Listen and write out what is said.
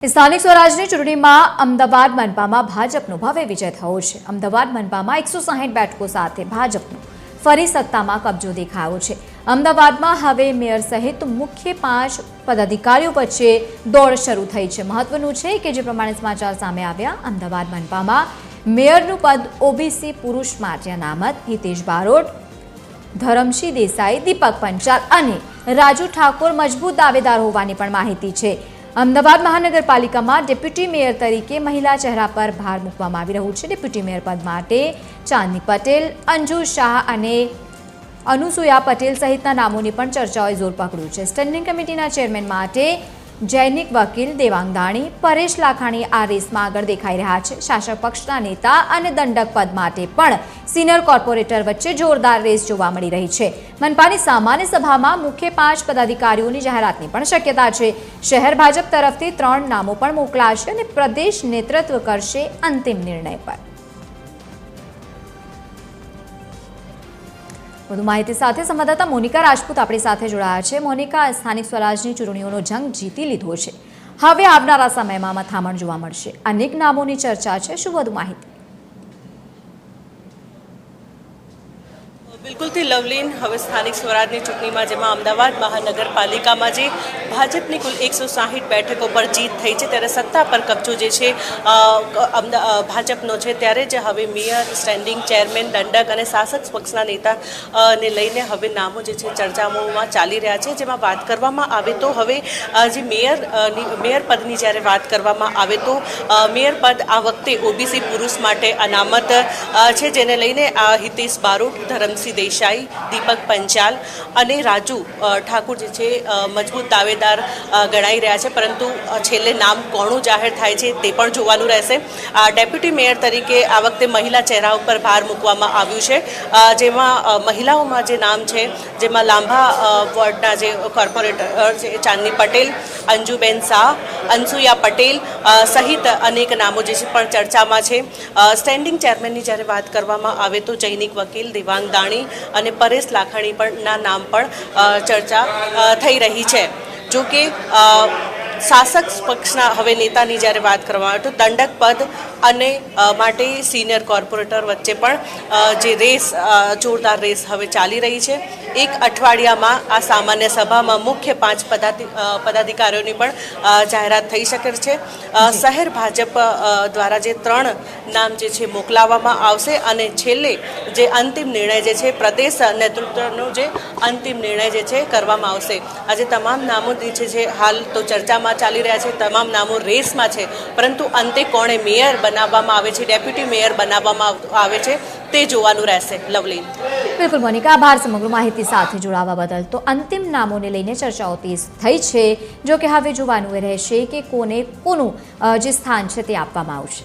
સ્થાનિક સ્વરાજની ચૂંટણીમાં અમદાવાદ મનપામાં ભાજપનો ભવ્ય વિજય થયો છે। અમદાવાદ મનપામાં 160 બેઠકો સાથે ભાજપનો ફરી સત્તામાં કબજો દેખાયો છે। અમદાવાદમાં હવે મેયર સહિત મુખ્ય 5 પદાધિકારીઓ વચ્ચે દોડ શરૂ થઈ છે। મહત્વનું છે કે જે પ્રમાણે સમાચાર સામે આવ્યા, અમદાવાદ મનપામાં મેયરનું પદ ઓબીસી પુરુષ માટે અનામત હિતેશ બારોટ, ધરમસિંહ દેસાઈ, દીપક પંચાલ અને રાજુ ઠાકોર મજબૂત દાવેદાર હોવાની પણ માહિતી છે। અમદાવાદ મહાનગરપાલિકામાં ડેપ્યુટી મેયર તરીકે મહિલા ચહેરા પર ભાર મૂકવામાં આવી રહ્યો છે। ડેપ્યુટી મેયર પદ માટે ચાંદની પટેલ, અંજુ શાહ અને અનુસુયા પટેલ સહિતના નામોની પણ ચર્ચાઓએ જોર પકડ્યું છે। સ્ટેન્ડિંગ કમિટીના ચેરમેન માટે જૈનિક વકીલ દેવાંગ દાણી, પરેશ લાખાણી આ રેસમાં આગળ દેખાઈ રહ્યા છે। શાસક પક્ષના નેતા અને દંડક પદ માટે પણ સિનિયર કોર્પોરેટર વચ્ચે જોરદાર રેસ જોવા મળી રહી છે। મનપાની સામાન્ય સભામાં મુખ્ય 5 પદાધિકારીઓની જાહેરાતની પણ શક્યતા છે। શહેર ભાજપ તરફથી 3 નામો પણ મોકલાશે અને પ્રદેશ નેતૃત્વ કરશે અંતિમ નિર્ણય પર। વધુ માહિતી સાથે સંવાદદાતા મોનિકા રાજપૂત આપણી સાથે જોડાયા છે। મોનિકા, સ્થાનિક સ્વરાજની ચૂંટણીઓનો જંગ જીતી લીધો છે, હવે આવનારા સમયમાં મથામણ જોવા મળશે, અનેક નામોની ચર્ચા છે, શું વધુ માહિતી? બિલકુલથી લવલીન, હવે સ્થાનિક સ્વરાજની ચૂંટણીમાં જેમાં અમદાવાદ મહાનગરપાલિકામાં જે ભાજપની કુલ 160 બેઠકો પર જીત થઈ છે, ત્યારે સત્તા પર કબજો જે છે ભાજપનો છે, ત્યારે જ હવે મેયર, સ્ટેન્ડિંગ ચેરમેન, દંડક અને શાસક પક્ષના નેતા ને લઈને હવે નામો જે છે ચર્ચાઓમાં ચાલી રહ્યા છે। જેમાં વાત કરવામાં આવે તો હવે જે મેયર પદની જ્યારે વાત કરવામાં આવે તો મેયર પદ આ વખતે ઓબીસી પુરુષ માટે અનામત છે, જેને લઈને હિતેશ બારોટ, ધરમસિંહ દેસાઈ, દીપક પંચાલ અને રાજુ ઠાકોર જે છે મજબૂત દાવેદાર ગણાઈ રહ્યા છે, પરંતુ છેલ્લે નામ કોનું જાહેર થાય છે તે પણ જોવાનું રહેશે। ડેપ્યુટી મેયર તરીકે આ વખતે મહિલા ચહેરા ઉપર ભાર મૂકવામાં આવ્યું છે, જેમાં મહિલાઓમાં જે નામ છે, જેમાં લાંબા વોર્ડના જે કોર્પોરેટર છે ચાંદની પટેલ, અંજુબેન શાહ, અનસુયા પટેલ સહિત અનેક નામો જે છે પણ ચર્ચામાં છે। સ્ટેન્ડિંગ ચેરમેનની જ્યારે વાત કરવામાં આવે તો જૈનિક વકીલ દેવાંગ દાણી અને પરેશ લાખાણી પણના નામ પણ ચર્ચા થઈ રહી છે। જો કે શાસક પક્ષના હવે નેતાની જ્યારે વાત કરવામાં આવે તો દંડક પદ અને માટે સિનિયર કોર્પોરેટર વચ્ચે પણ જે રેસ જોરદાર રેસ હવે ચાલી રહી છે। એક અઠવાડિયામાં આ સામાન્ય સભામાં મુખ્ય 5 પદાધિકારીઓની પણ જાહેરાત થઈ શકે છે। શહેર ભાજપ દ્વારા જે 3 નામ જે છે મોકલાવવામાં આવશે અને છેલ્લે જે અંતિમ નિર્ણય જે છે પ્રદેશ નેતૃત્વનો જે અંતિમ નિર્ણય જે છે કરવામાં આવશે। આજે તમામ નામો જે છે હાલ તો ચર્ચામાં ચાલી રહ્યા છે, તમામ નામો રેસમાં છે, પરંતુ અંતે કોણે મેયર બનાવવામાં આવે છે, ડેપ્યુટી મેયર બનાવવામાં આવે છે તે જોવાનું રહેશે। લવલી, બિલકુલ મોનિકા, આભાર સમગ્ર માહિતી સાથે જોડાવા બદલ। તો અંતિમ નામોને લઈને ચર્ચાઓ તેજ થઈ છે, જો કે હવે જોવાનું રહેશે કે કોને કોનું જે સ્થાન છે તે આપવામાં આવશે।